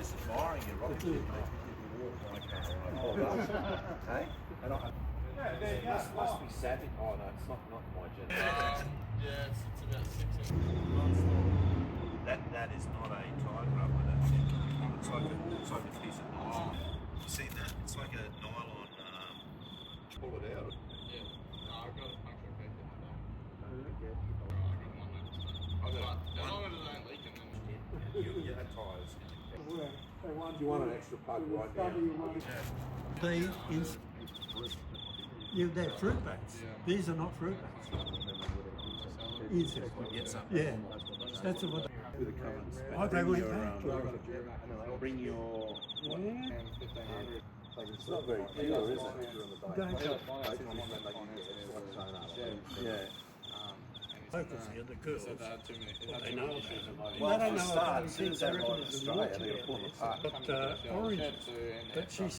just the firing, you're right. It makes people walk my car. Hey? It must be savage. Oh no, it's not my generation. Yeah, it's about 6 That is not a tyre rubber, that's it. It's like a piece of nylon. You seen that? It's like a nylon, pull it out. Yeah. No, I've got a puncture affected today. Okay. I got one next time. But as long as it ain't leaking, then Yeah, that tyre's. You want an extra plug right now? They're fruit bats. Yeah. These are not fruit bats. Insect. Yes, sir. Yeah, that's what. With the currents. Okay, went back. Bring your. and 1500. It's not very pure, is it? Yeah. Focus here, the girls. Said they had too many. It had They too know many about issues it. with my Well, They don't for a know start, about as soon as they it. arrive in Australia, they're going to pull them apart. But oranges. But she